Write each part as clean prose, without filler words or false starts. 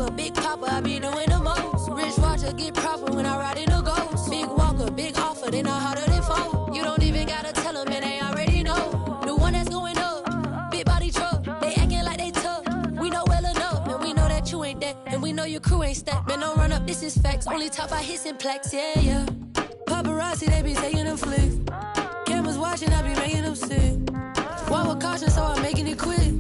Walker, big papa, I be doing the most. Rich Roger, get proper when I ride in the ghost. Big Walker, big offer, they not harder than foe. You don't even gotta tell them, and they already know. The one that's going up, big body truck. They acting like they tough. We know well enough, and we know that you ain't that. And we know your crew ain't stacked. Man, don't run up, this is facts. Only top 5 hits and plaques, yeah, yeah. Paparazzi, they be taking them flicks. Cameras watching, I be making them sick. One with caution, so I'm making it quick.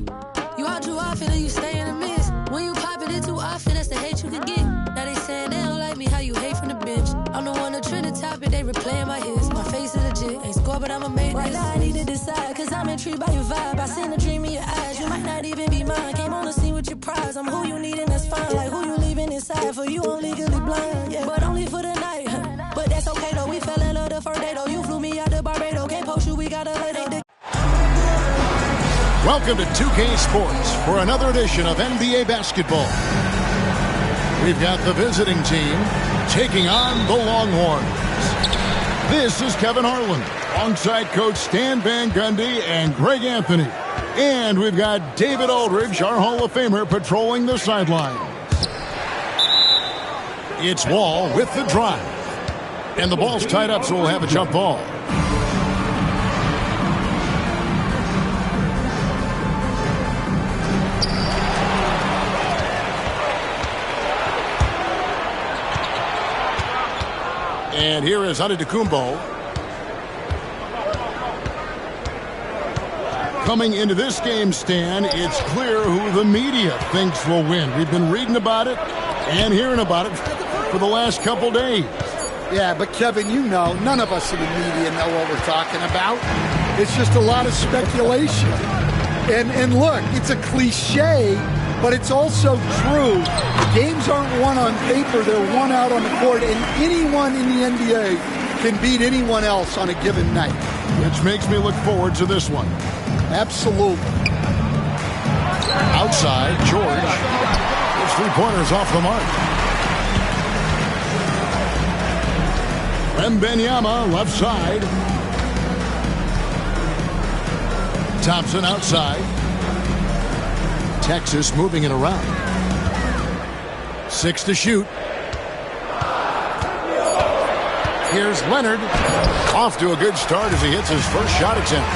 You out too often and you stay in the mist. When you popping it too often, that's the hate you can get. Now they saying they don't like me, how you hate from the bench. I'm the one that trend the topic, they replaying my hits. My face is legit, ain't score, but I'ma make this. Right now I need to decide, cause I'm intrigued by your vibe. I seen a dream in your eyes, you might not even be mine. Came on the scene with your prize, I'm who you need and that's fine. Like who you leaving inside, for you I'm legally blind. Yeah, but only for the night, but that's okay though. We fell in love the first day though. You flew me out to Barbados, can't post you, we gotta let it. Welcome to 2K Sports for another edition of NBA basketball. We've got the visiting team taking on the Longhorns. This is Kevin Harlan, alongside Coach Stan Van Gundy and Greg Anthony. And we've got David Aldridge, our Hall of Famer, patrolling the sidelines. It's Wall with the drive. And the ball's tied up, so we'll have a jump ball. And here is Antetokounmpo. Coming into this game, Stan, it's clear who the media thinks will win. We've been reading about it and hearing about it for the last couple days. Yeah, but Kevin, you know, none of us in the media know what we're talking about. It's just a lot of speculation. And look, it's a cliche, but it's also true. Games aren't won on paper, they're won out on the court, and anyone in the NBA can beat anyone else on a given night. Which makes me look forward to this one. Absolutely. Outside, George. His 3-pointers off the mark. Wembanyama, left side. Thompson outside. Texas moving it around. 6 to shoot. Here's Leonard. Off to a good start as he hits his first shot attempt.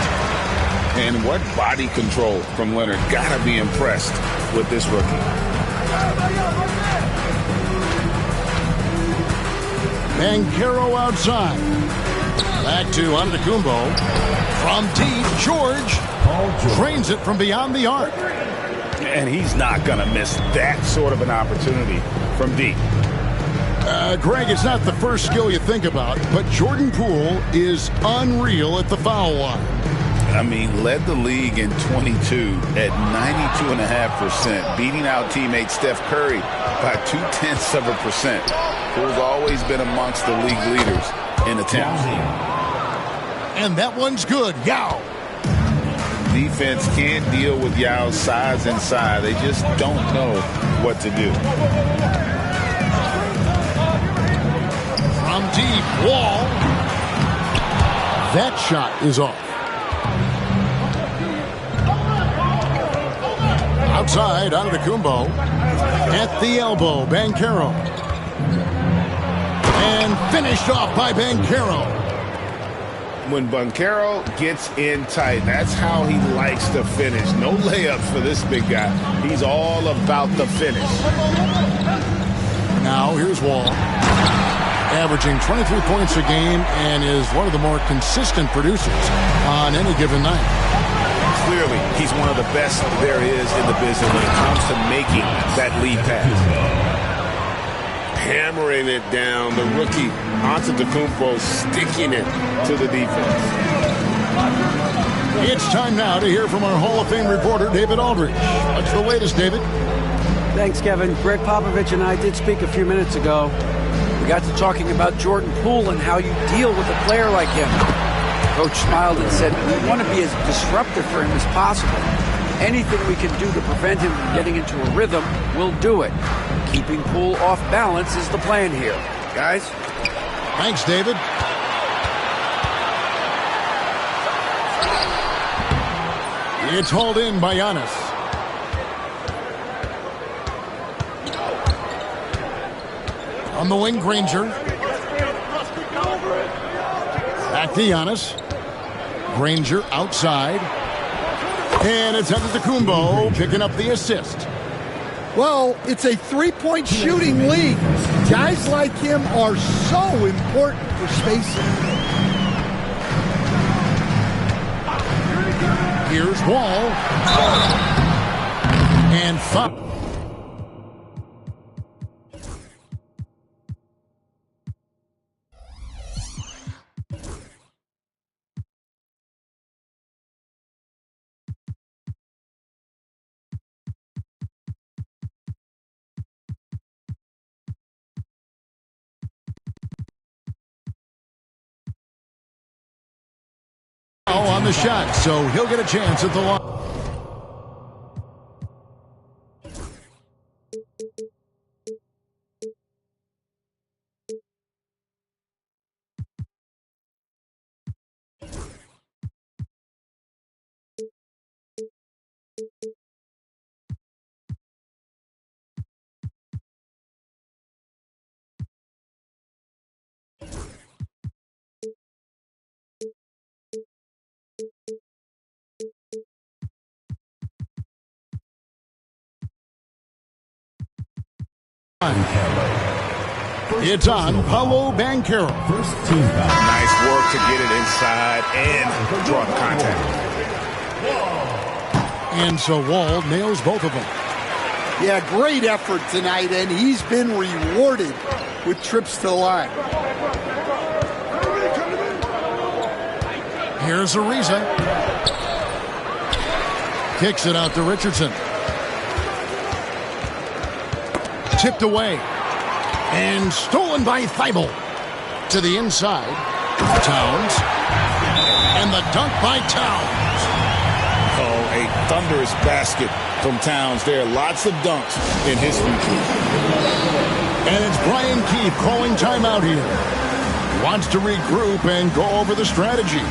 And what body control from Leonard. Gotta be impressed with this rookie. Banchero outside. Back to Antetokounmpo. From deep, George drains it from beyond the arc. And he's not going to miss that sort of an opportunity from deep. Greg, it's not the first skill you think about, but Jordan Poole is unreal at the foul line. I mean, led the league in 22 at 92.5%, beating out teammate Steph Curry by 0.2%. Poole's always been amongst the league leaders in attempts. And that one's good. Yao. Defense can't deal with Yao's size inside. They just don't know what to do. From deep, Wall. That shot is off. Outside, Antetokounmpo. At the elbow, Banchero. And finished off by Banchero. When Banchero gets in tight, that's how he likes to finish. No layups for this big guy. He's all about the finish. Now here's Wall. Averaging 23 points a game and is one of the more consistent producers on any given night. Clearly, he's one of the best there is in the business when it comes to making that lead pass. Hammering it down, the rookie Antetokounmpo sticking it to the defense. It's time now to hear from our Hall of Fame reporter, David Aldridge. What's the latest, David? Thanks, Kevin. Greg Popovich and I did speak a few minutes ago. We got to talking about Jordan Poole and how you deal with a player like him. Coach smiled and said, we want to be as disruptive for him as possible. Anything we can do to prevent him from getting into a rhythm, we'll do it. Keeping Poole off balance is the plan here. Guys? Thanks, David. It's hauled in by Giannis. On the wing, Granger. Back to Giannis. Granger outside. And it's Antetokounmpo picking up the assist. Well, it's a three-point shooting league. Guys like him are so important for spacing. Here's Wall. And foul. On the shot, so he'll get a chance at the line. It's on Paolo Banchero. First team foul. Nice work to get it inside and draw the contact. And so Wall nails both of them. Yeah, great effort tonight, and he's been rewarded with trips to the line. Here's Ariza. Kicks it out to Richardson. Tipped away. And stolen by Thibault. To the inside. Towns. And the dunk by Towns. Oh, a thunderous basket from Towns there. Lots of dunks in his future. And it's Brian Keefe calling timeout here. Wants to regroup and go over the strategy.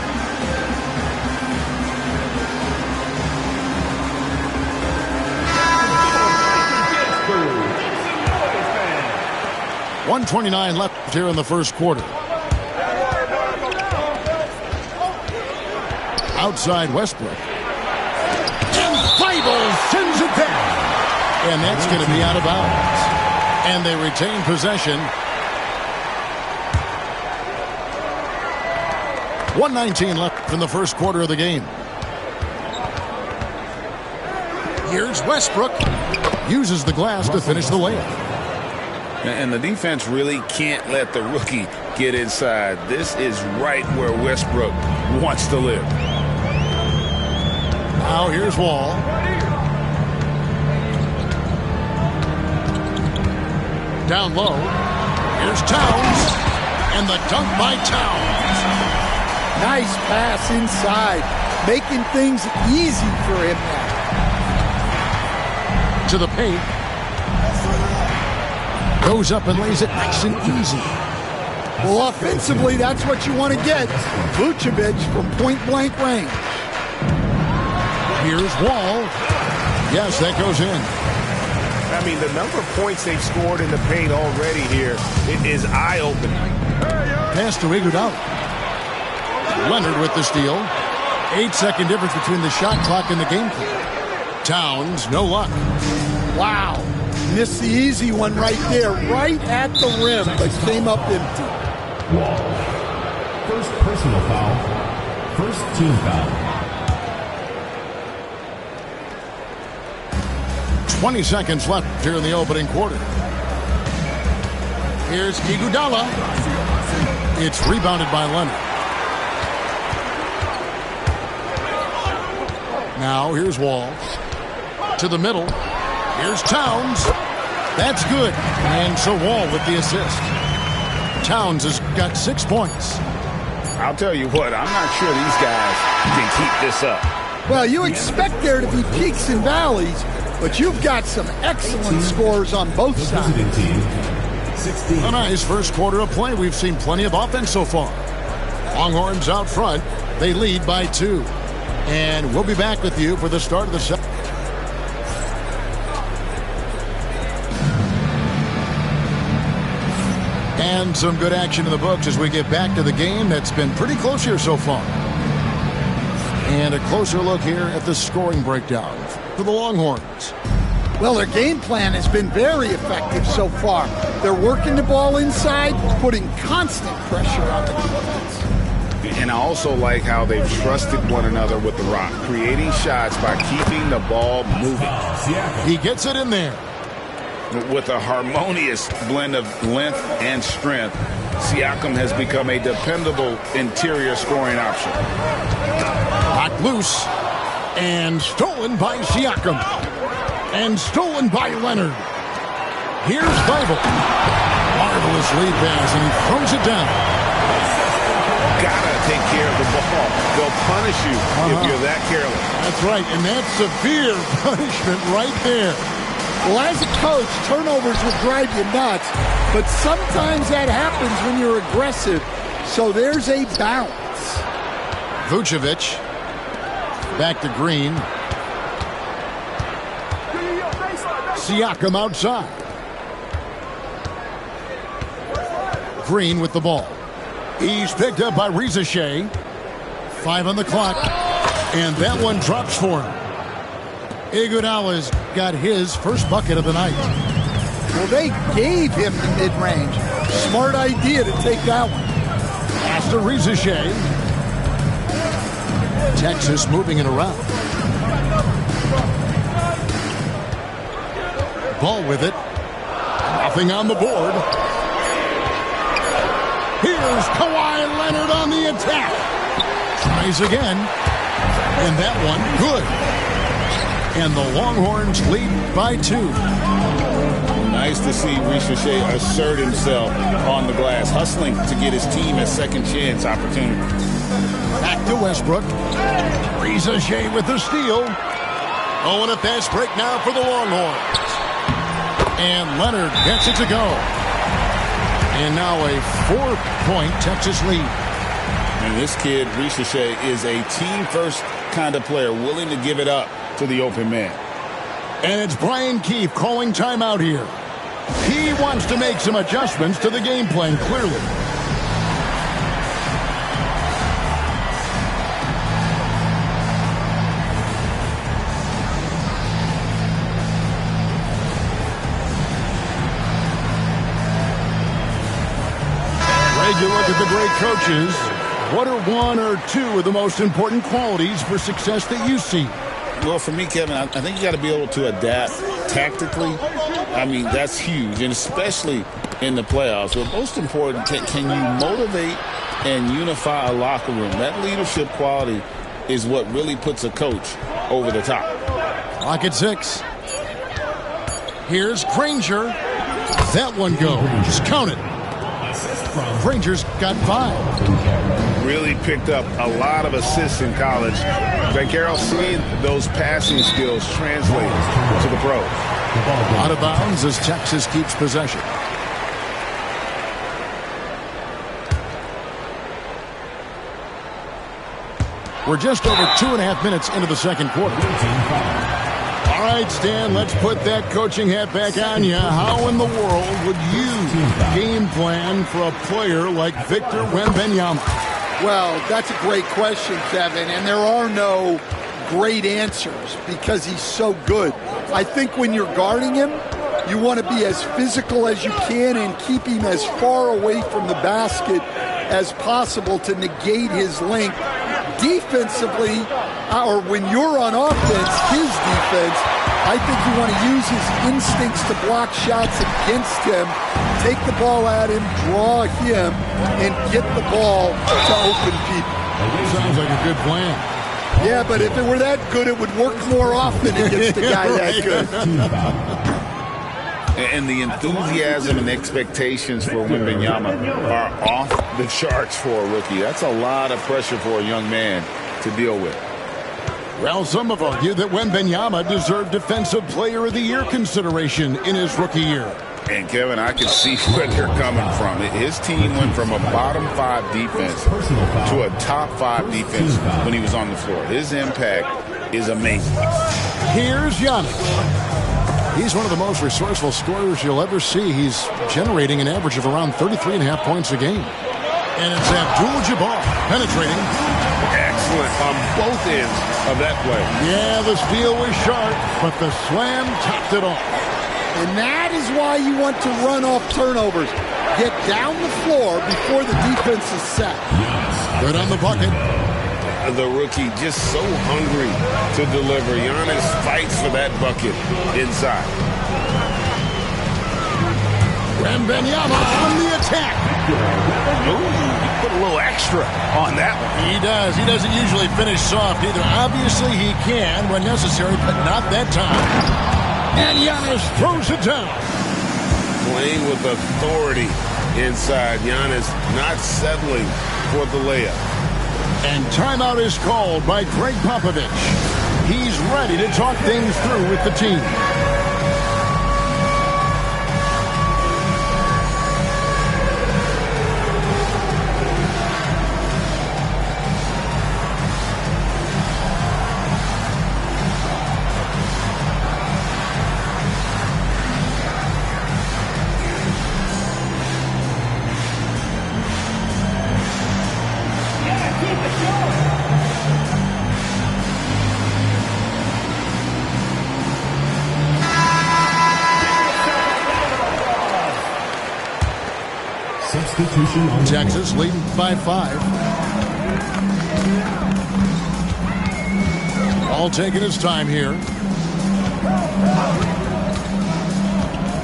.129 left here in the first quarter. Outside Westbrook. And Thibault sends it down. And that's going to be out of bounds. And they retain possession. 1:19 left in the first quarter of the game. Here's Westbrook. Uses the glass to finish the layup. And the defense really can't let the rookie get inside. This is right where Westbrook wants to live. Now here's Wall. Down low. Here's Towns. And the dunk by Towns. Nice pass inside. Making things easy for him now. To the paint. Goes up and lays it nice and easy. Well, offensively, that's what you want to get. Vucevic from point-blank range. Here's Wall. Yes, that goes in. I mean, the number of points they've scored in the paint already here, it is eye-opening. Pass to Iguodala. Leonard with the steal. 8-second difference between the shot clock and the game clock. Towns, no luck. Wow. Missed the easy one right there, right at the rim, but came up empty. Wall. First personal foul. First team foul. 20 seconds left here in the opening quarter. Here's Iguodala. It's rebounded by Leonard. Now here's Wall. To the middle. Here's Towns. That's good. And so Wall with the assist. Towns has got 6 points. I'll tell you what, I'm not sure these guys can keep this up. Well, you expect there to be peaks and valleys, but you've got some excellent scores on both sides. A nice first quarter of play. We've seen plenty of offense so far. Longhorns out front. They lead by 2. And we'll be back with you for the start of the second. And some good action in the books as we get back to the game that's been pretty close here so far. And a closer look here at the scoring breakdown for the Longhorns. Well, their game plan has been very effective so far. They're working the ball inside, putting constant pressure on the defense. And I also like how they've trusted one another with the rock, creating shots by keeping the ball moving. He gets it in there. With a harmonious blend of length and strength, Siakam has become a dependable interior scoring option. Knocked loose and stolen by Siakam. And stolen by Leonard. Here's Bible. Marvelous lead pass, and he throws it down. Gotta take care of the ball. They'll punish you if you're that careless. That's right, and that's severe punishment right there. Well, as a coach, turnovers will drive you nuts, but sometimes that happens when you're aggressive. So there's a balance. Vucevic. Back to Green. Siakam outside. Green with the ball. He's picked up by Reza Shea. 5 on the clock. And that one drops for him. Iguodala's got his first bucket of the night. Well, they gave him the mid-range. Smart idea to take that one. Pass to Reza Shea. Texas moving it around. Ball with it. Nothing on the board. Here's Kawhi Leonard on the attack. Tries again. And that one, good. And the Longhorns lead by 2. Nice to see Reza Shea assert himself on the glass, hustling to get his team a second chance opportunity. Back to Westbrook. Reza Shea with the steal. Oh, and a fast break now for the Longhorns. And Leonard gets it to go. And now a 4-point Texas lead. And this kid, Reza Shea, is a team-first kind of player, willing to give it up to the open man. And it's Brian Keefe calling timeout here. He wants to make some adjustments to the game plan, clearly. Greg, you look at the great coaches. What are 1 or 2 of the most important qualities for success that you see? Well, for me, Kevin, I think you got to be able to adapt tactically. I mean, that's huge, and especially in the playoffs. But most important, can you motivate and unify a locker room? That leadership quality is what really puts a coach over the top. Clock at 6. Here's Granger. That one goes. Just count it. Granger's got 5. Really picked up a lot of assists in college. Vaquero seeing those passing skills translate to the pros. Out of bounds as Texas keeps possession. We're just over 2.5 minutes into the second quarter. All right, Stan, let's put that coaching hat back on you. How in the world would you game plan for a player like Victor Wembanyama? Well, that's a great question, Kevin, and there are no great answers because he's so good. I think when you're guarding him, you want to be as physical as you can and keep him as far away from the basket as possible to negate his length. Defensively, or when you're on offense, his defense, I think you want to use his instincts to block shots against him, take the ball at him, draw him, and get the ball to open people. Sounds like a good plan. Yeah, but if it were that good, it would work more often against a guy that good. And the enthusiasm and expectations for Wembanyama are off the charts for a rookie. That's a lot of pressure for a young man to deal with. Well, some have argued that Wembanyama deserved Defensive Player of the Year consideration in his rookie year. And, Kevin, I can see where they're coming from. His team went from a bottom 5 defense to a top 5 defense when he was on the floor. His impact is amazing. Here's Giannis. He's one of the most resourceful scorers you'll ever see. He's generating an average of around 33.5 points a game. And it's Abdul-Jabbar penetrating. Excellent on both ends of that play. Yeah, the steal was sharp, but the slam topped it off. And that is why you want to run off turnovers. Get down the floor before the defense is set. Good on the bucket. The rookie just so hungry to deliver. Giannis fights for that bucket inside. Wembanyama on the attack. Ooh, you put a little extra on that one. He does. He doesn't usually finish soft either. Obviously, he can when necessary, but not that time. And Giannis throws it down. Playing with authority inside. Giannis not settling for the layup. And timeout is called by Greg Popovich. He's ready to talk things through with the team. Substitution on Texas leading by 5. All taking his time here.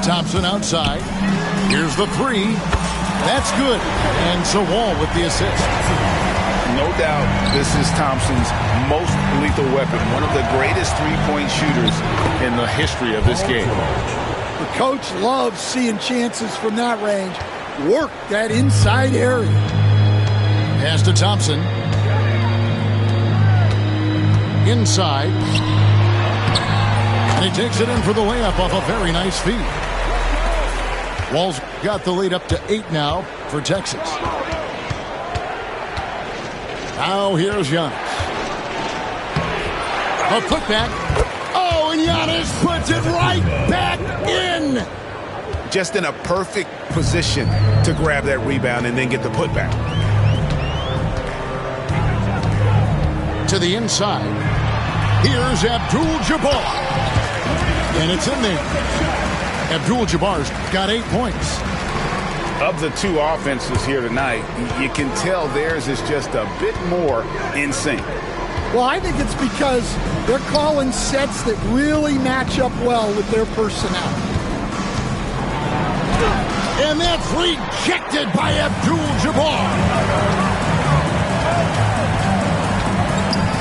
Thompson outside. Here's the 3. That's good. And so Wall with the assist. No doubt this is Thompson's most lethal weapon. One of the greatest three-point shooters in the history of this game. The coach loves seeing chances from that range. Work that inside area. Pass to Thompson. Inside. And he takes it in for the layup off a very nice feed. Wall's got the lead up to 8 now for Texas. Now here's Giannis. A putback. Oh, and Giannis puts it right back in. Just in a perfect position to grab that rebound and then get the putback. To the inside. Here's Abdul-Jabbar. And it's in there. Abdul-Jabbar's got 8 points. Of the two offenses here tonight, you can tell theirs is just a bit more in sync. Well, I think it's because they're calling sets that really match up well with their personnel. And that's rejected by Abdul-Jabbar.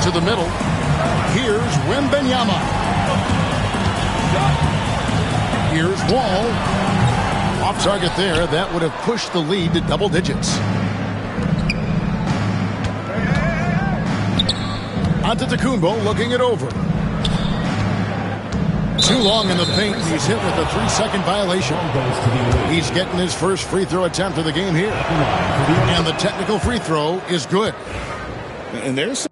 To the middle. Here's Wembanyama. Here's Wall. Off target there. That would have pushed the lead to double digits. Antetokounmpo looking it over. Too long in the paint. He's hit with a 3-second violation. He's getting his first free throw attempt of the game here. And the technical free throw is good. And there's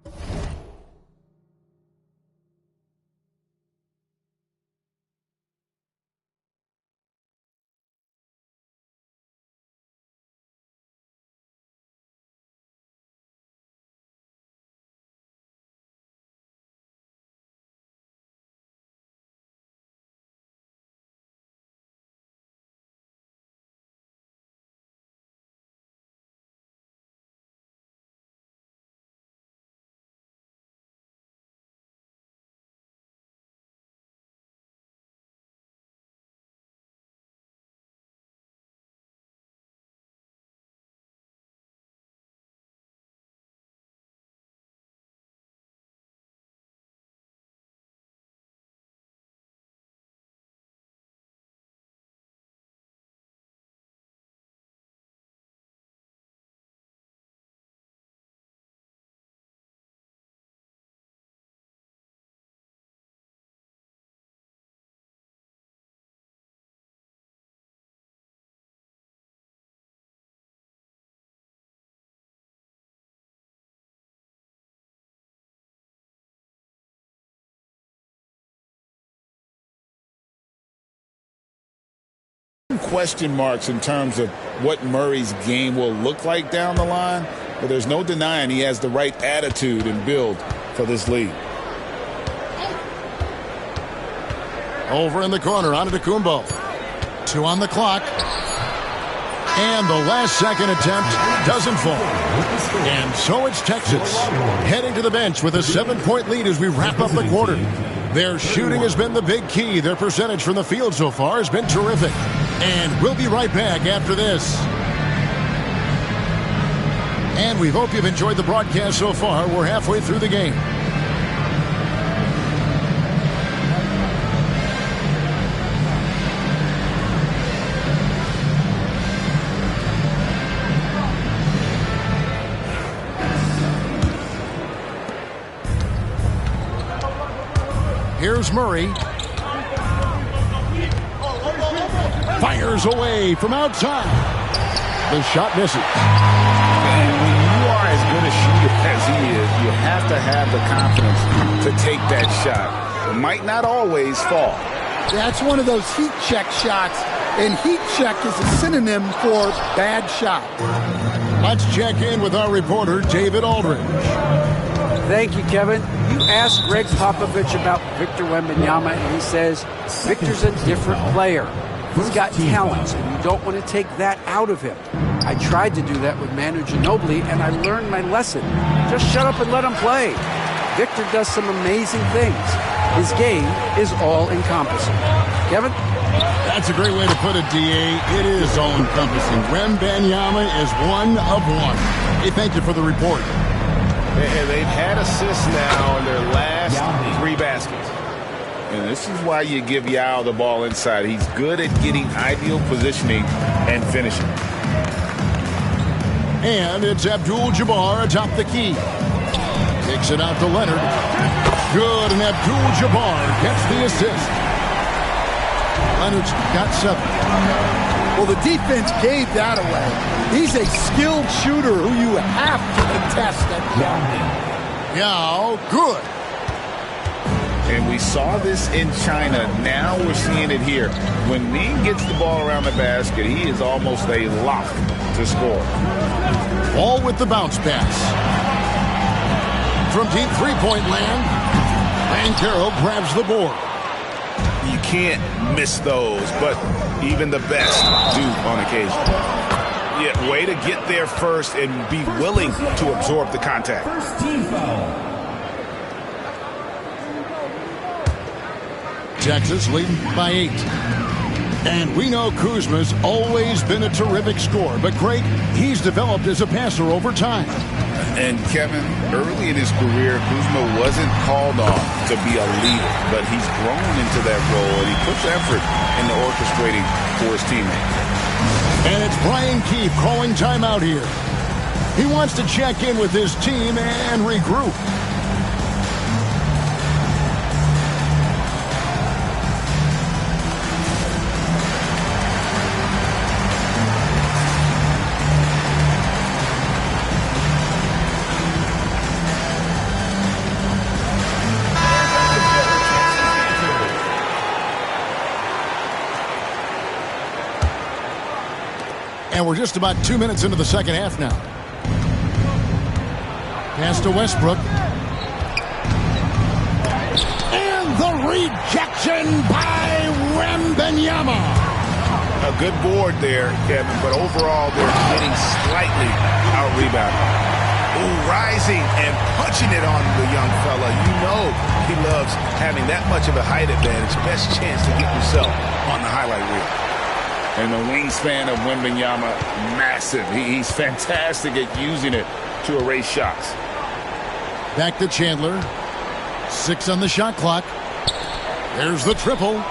question marks in terms of what Murray's game will look like down the line, but there's no denying he has the right attitude and build for this league. Over in the corner, Antetokounmpo. 2 on the clock. And the last second attempt doesn't fall. And so it's Texas heading to the bench with a 7-point lead as we wrap up the quarter. Their shooting has been the big key. Their percentage from the field so far has been terrific. And we'll be right back after this. And we hope you've enjoyed the broadcast so far. We're halfway through the game. Here's Murray. Fires away from outside. The shot misses. And when you are as good a shooter as he is, you have to have the confidence to take that shot. It might not always fall. That's one of those heat check shots, and heat check is a synonym for bad shot. Let's check in with our reporter, David Aldridge. Thank you, Kevin. You asked Greg Popovich about Victor Wembanyama, and he says Victor's a different player. He's got talents, and you don't want to take that out of him. I tried to do that with Manu Ginobili, and I learned my lesson. Just shut up and let him play. Victor does some amazing things. His game is all-encompassing. Kevin? That's a great way to put it, D.A. It is all-encompassing. Wembanyama is one of one. Hey, thank you for the report. They've had assists now in their last 3 baskets. And this is why you give Yao the ball inside. He's good at getting ideal positioning and finishing. And it's Abdul-Jabbar atop the key. Kicks it out to Leonard. Good, and Abdul-Jabbar gets the assist. Leonard's got 7. Well, the defense gave that away. He's a skilled shooter who you have to contest that. Yao, good. And we saw this in China. Now we're seeing it here. When Ming gets the ball around the basket, he is almost a lock to score. All with the bounce pass. From deep three-point land, Banchero grabs the board. You can't miss those, but even the best do on occasion. Yeah, way to get there first and be willing to absorb the contact. First team foul. Texas leading by 8. And we know Kuzma's always been a terrific scorer, but Craig, he's developed as a passer over time. And Kevin, early in his career, Kuzma wasn't called on to be a leader, but he's grown into that role, and he puts effort into orchestrating for his teammates. And it's Brian Keefe calling timeout here. He wants to check in with his team and regroup. And we're just about 2 minutes into the second half now. Pass to Westbrook. And the rejection by Wembanyama. A good board there, Kevin, but overall they're getting slightly out-rebounded. Ooh, rising and punching it on the young fella. You know he loves having that much of a height advantage. Best chance to get yourself on the highlight reel. And the wingspan of Wembanyama, massive. He's fantastic at using it to erase shots. Back to Chandler. 6 on the shot clock. There's the triple.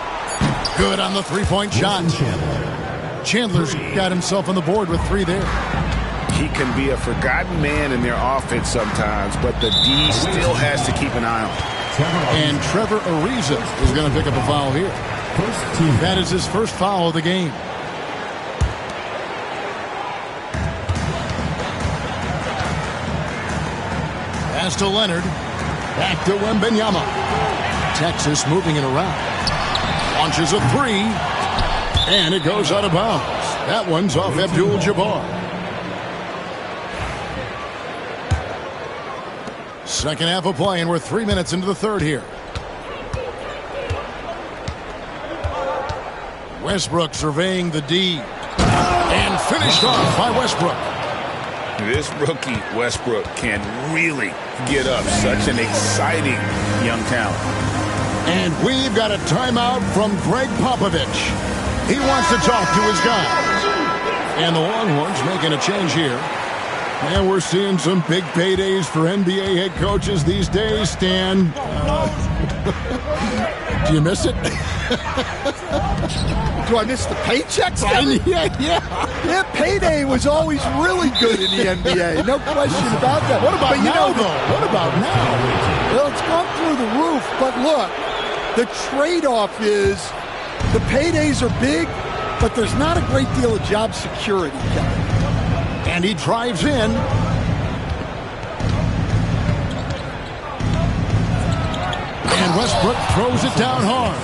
Good on the three-point shot. Chandler's got himself on the board with 3 there. He can be a forgotten man in their offense sometimes, but the D still has to keep an eye on him. And Trevor Ariza is going to pick up a foul here. That is his first foul of the game. Pass to Leonard. Back to Wembanyama. Texas moving it around. Launches a 3. And it goes out of bounds. That one's off Abdul-Jabbar. Second half of play, and we're 3 minutes into the third here. Westbrook surveying the D. And finished off by Westbrook. This rookie, Westbrook, can really get up. Such an exciting young talent. And we've got a timeout from Greg Popovich. He wants to talk to his guys. And the Longhorns making a change here. And we're seeing some big paydays for NBA head coaches these days, Stan. Do you miss it? Do I miss the paychecks? Yeah. Payday was always really good in the NBA. No question about that. What about now, though? What about now? Well, it's gone through the roof. But look, the trade-off is the paydays are big, but there's not a great deal of job security, Kevin. And he drives in. And Westbrook throws it down hard.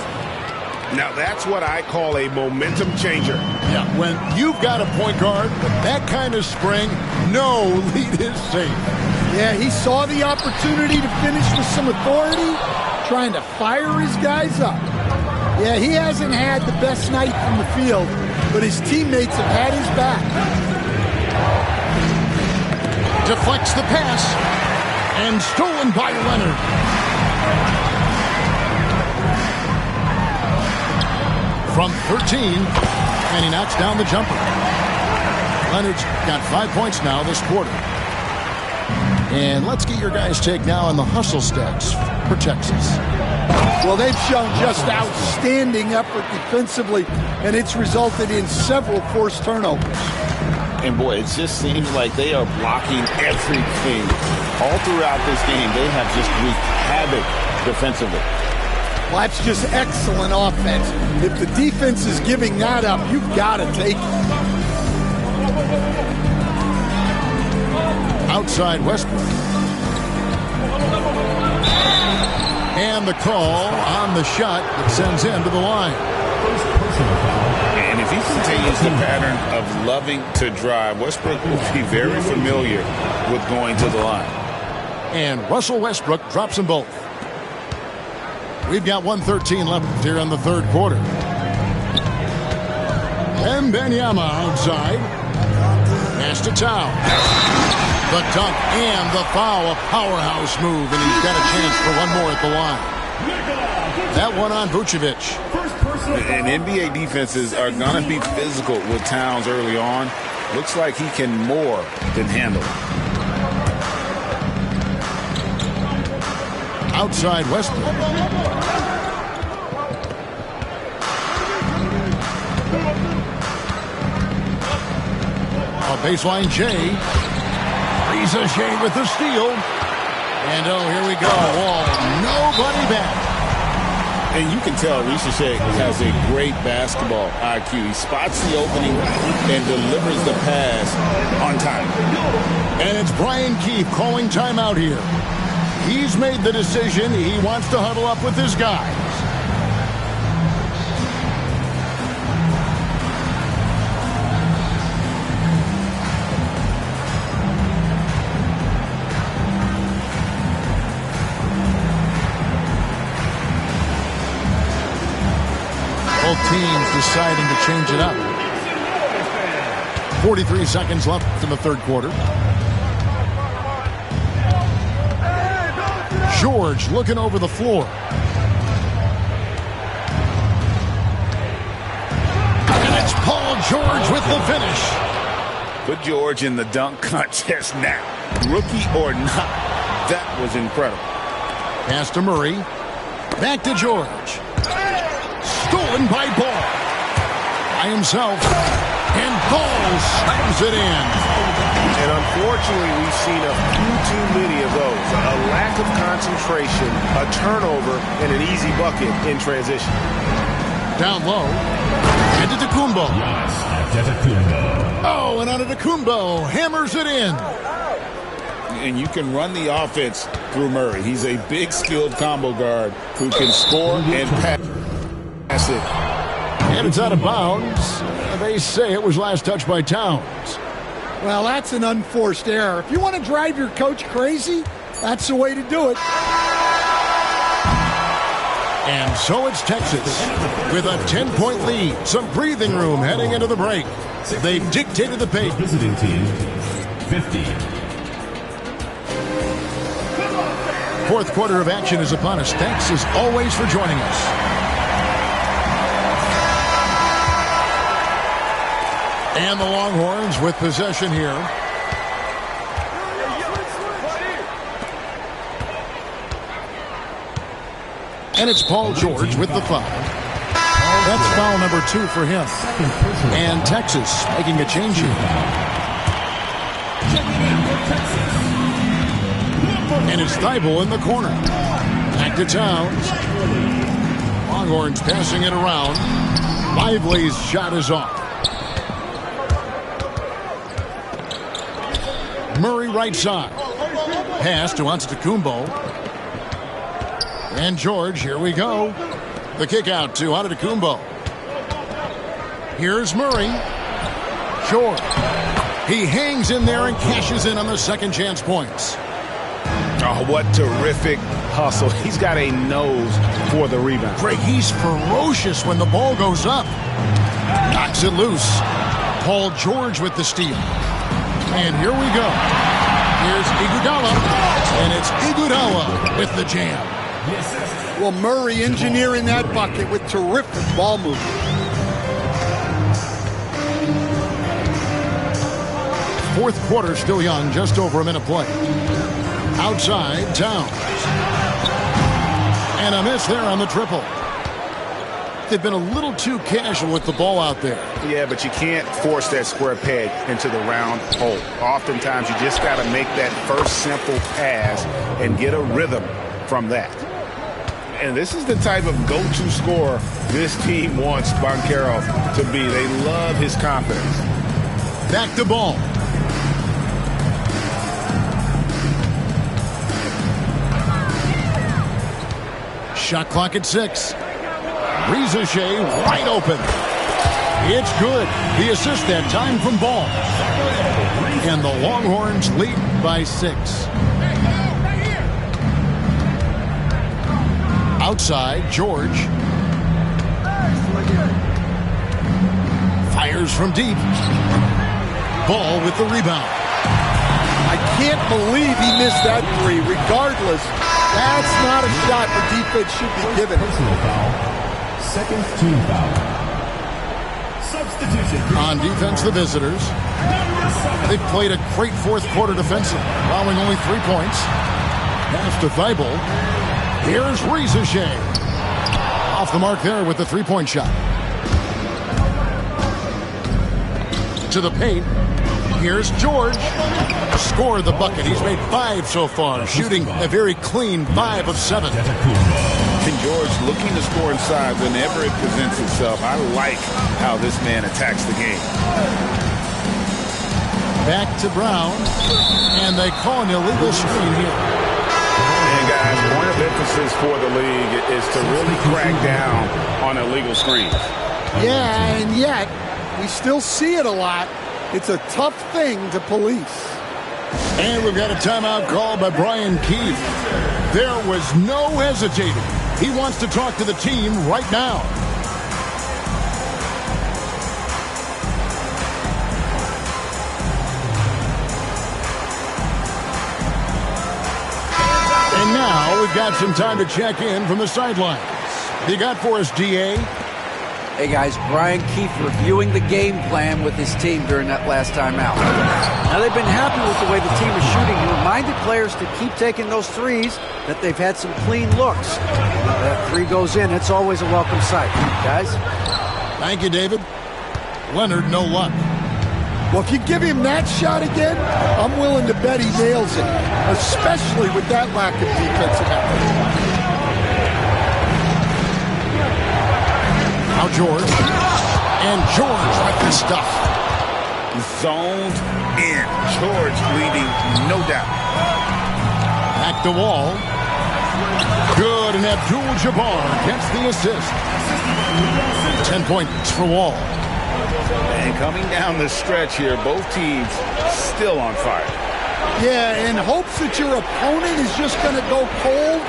Now that's what I call a momentum changer. Yeah, when you've got a point guard with that kind of spring, no lead is safe. Yeah, he saw the opportunity to finish with some authority, trying to fire his guys up. Yeah, he hasn't had the best night from the field, but his teammates have had his back. Deflects the pass, and stolen by Leonard. From 13, and he knocks down the jumper. Leonard's got 5 points now this quarter. And let's get your guys' take now on the hustle stats for Texas. Well, they've shown just outstanding effort defensively, and it's resulted in several forced turnovers. And boy, it just seems like they are blocking everything. All throughout this game, they have just wreaked havoc defensively. Well, that's just excellent offense. If the defense is giving that up, you've got to take it. Outside Westbrook. And the call on the shot that sends him to the line. And if he continues the pattern of loving to drive, Westbrook will be very familiar with going to the line. And Russell Westbrook drops them both. We've got 1:13 left here in the third quarter. Wembanyama outside. Pass to Tau. The dunk and the foul, a powerhouse move, and he's got a chance for one more at the line. That one on Vucevic. And NBA defenses are going to be physical with Towns early on. Looks like he can more than handle it. Outside Westbrook. A baseline Jay. Reza Shea with the steal. And oh, here we go. Wall. Nobody back. And you can tell Ricochet has a great basketball IQ. He spots the opening and delivers the pass on time. And it's Brian Keefe calling timeout here. He's made the decision. He wants to huddle up with his guys. Both teams deciding to change it up. 43 seconds left in the third quarter. George looking over the floor. And it's Paul George with the finish. Put George in the dunk contest now. Rookie or not, that was incredible. Pass to Murray. Back to George. Stolen by Ball. By himself. And Ball slams it in. And unfortunately, we've seen a few too many of those. A lack of concentration, a turnover, and an easy bucket in transition. Down low. And to Antetokounmpo. Oh, and Antetokounmpo hammers it in. And you can run the offense through Murray. He's a big, skilled combo guard who can score and pass it. And it's out of bounds. They say it was last touched by Towns. Well, that's an unforced error. If you want to drive your coach crazy, that's the way to do it. And so it's Texas with a 10-point lead. Some breathing room heading into the break. They've dictated the pace. Visiting team, 50. Fourth quarter of action is upon us. Thanks as always for joining us. And the Longhorns with possession here. And it's Paul George with the foul. That's foul number 2 for him. And Texas making a change here. And it's Thibault in the corner. Back to Towns. Longhorns passing it around. Lively's shot is off. Murray right side. Pass to Antetokounmpo. And George, here we go. The kick out to Antetokounmpo. Here's Murray. George. He hangs in there and cashes in on the second chance points. Oh, what terrific hustle. He's got a nose for the rebound. Greg, he's ferocious when the ball goes up. Knocks it loose. Paul George with the steal. And here we go. Here's Iguodala. And it's Iguodala with the jam. Well, Murray engineering that bucket with terrific ball movement. Fourth quarter still young, just over a minute play. Outside, Towns. And a miss there on the triple. They've been a little too casual with the ball out there. Yeah, but you can't force that square peg into the round hole. Oftentimes, you just got to make that first simple pass and get a rhythm from that. And this is the type of go-to scorer this team wants Banchero to be. They love his confidence. Back to ball. Shot clock at 6. Rizachet wide open. It's good. The assist that time from Ball. And the Longhorns lead by 6. Outside, George. Fires from deep. Ball with the rebound. I can't believe he missed that 3. Regardless, that's not a shot the defense should be given. Personal foul. Second team foul. Substitution. On defense, the visitors. They've played a great fourth quarter defensive, allowing only 3 points. Pass to Thibault. Here's Rizachet. Off the mark there with the 3-point shot. To the paint. Here's George. Scored the bucket. He's made 5 so far, shooting a very clean 5 of 7. And George looking to score inside whenever it presents itself. I like how this man attacks the game. Back to Brown. And they call an illegal screen here. And guys, point of emphasis for the league is to really crack down on illegal screens. Yeah, and yet we still see it a lot. It's a tough thing to police. And we've got a timeout called by Brian Keefe. There was no hesitating. He wants to talk to the team right now. And now we've got some time to check in from the sidelines. You got for us, DA? Hey guys, Brian Keefe reviewing the game plan with his team during that last time out. Now they've been happy with the way the team is shooting. He reminded players to keep taking those threes, that they've had some clean looks. That 3 goes in, it's always a welcome sight. Guys? Thank you, David. Leonard, no luck. Well, if you give him that shot again, I'm willing to bet he nails it, especially with that lack of defensive effort. Now George. And George with the stuff. Zoned in. George leading, no doubt. Back to Wall. Good, and Abdul-Jabbar gets the assist. 10 points for Wall. And coming down the stretch here, both teams still on fire. Yeah, in hopes that your opponent is just going to go cold.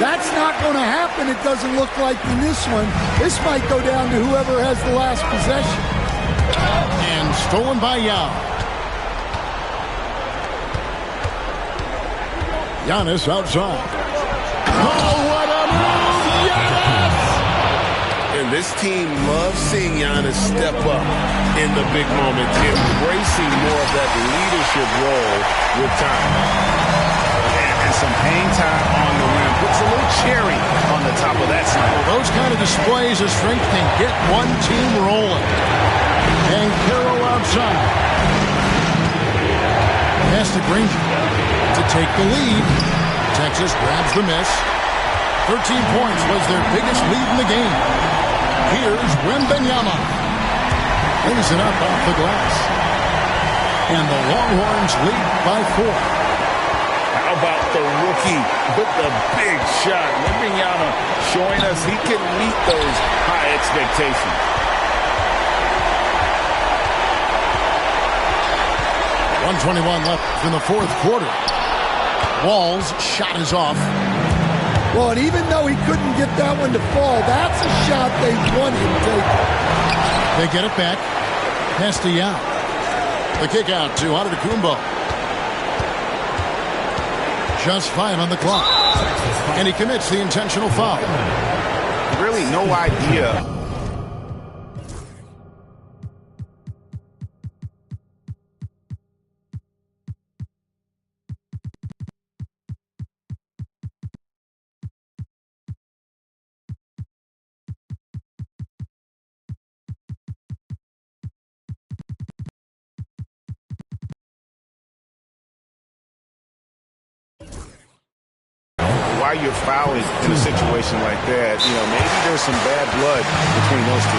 That's not going to happen, it doesn't look like in this one. This might go down to whoever has the last possession. And stolen by Yao. Giannis outside. Oh, what a move! Giannis! And this team loves seeing Giannis step up in the big moments, embracing more of that leadership role with time. And some hang time on the rim. Puts a little cherry on the top of that slam. Well, those kind of displays of strength can get one team rolling. And Carroll outside. Pass to Granger to take the lead. Texas grabs the miss. 13 points was their biggest lead in the game. Here's Wembanyama. Lays it up off the glass. And the Longhorns lead by 4. How about the rookie with the big shot? Wembanyama showing us he can meet those high expectations. .121 left in the fourth quarter. Wall's shot is off. Well, and even though he couldn't get that one to fall, that's a shot they want him taking. They get it back. Pass to Yao. The kick out to Antetokounmpo. Just 5 on the clock. And he commits the intentional foul. Really no idea. Why you're fouling in a situation like that, maybe there's some bad blood between those two.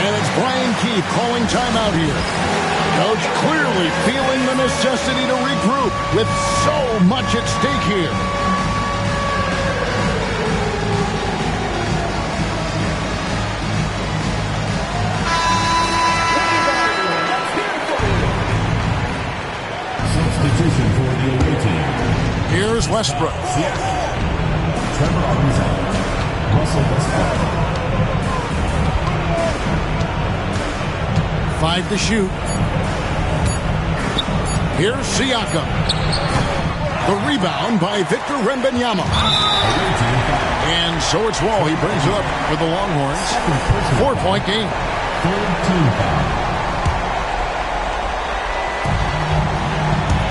And it's Brian Keith calling timeout here. Coach clearly feeling the necessity to regroup with so much at stake here. Substitution for the away team. Here's Westbrook. Trevor Ariza. Russell Westbrook. 5 to shoot. Here's Siakam. The rebound by Victor Wembanyama. And so it's Wall. He brings it up for the Longhorns. 4-point game.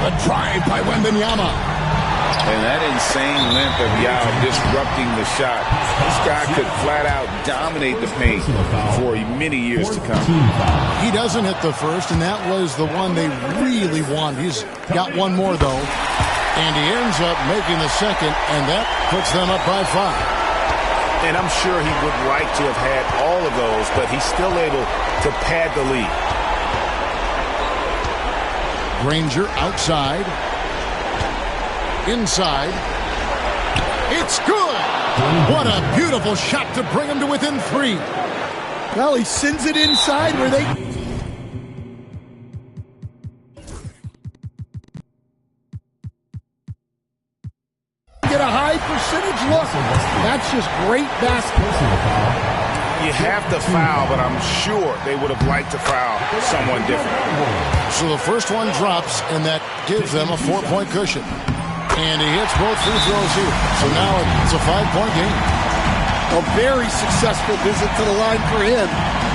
The drive by Wembanyama. And that insane length of Yao disrupting the shot. This guy could flat out dominate the paint for many years to come. He doesn't hit the first, and that was the one they really wanted. He's got one more, though. And he ends up making the second, and that puts them up by 5. And I'm sure he would like to have had all of those, but he's still able to pad the lead. Granger outside. Inside. It's good. What a beautiful shot to bring him to within 3. Well, he sends it inside where they... get a high percentage look. That's just great basketball. You have to foul, but I'm sure they would have liked to foul someone different. So the first one drops, and that gives them a 4-point cushion. And he hits both free throws here. So now it's a 5-point game. A very successful visit to the line for him.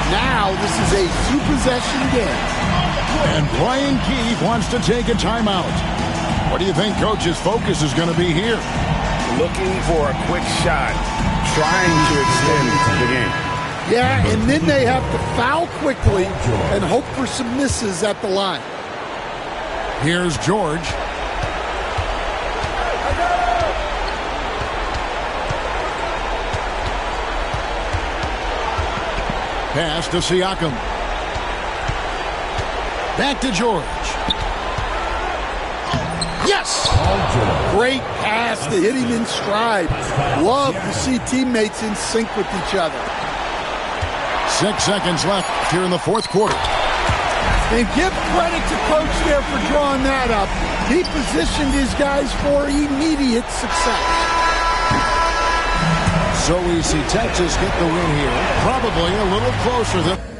Now this is a 2-possession game. And Brian Keith wants to take a timeout. What do you think Coach's focus is going to be here? Looking for a quick shot, trying to extend the game. Yeah, and then they have to foul quickly and hope for some misses at the line. Here's George. Pass to Siakam. Back to George. Yes! Great pass to hit him in stride. Love to see teammates in sync with each other. 6 seconds left here in the fourth quarter. And give credit to Coach there for drawing that up. He positioned his guys for immediate success. So we see Texas get the win here. Probably a little closer than...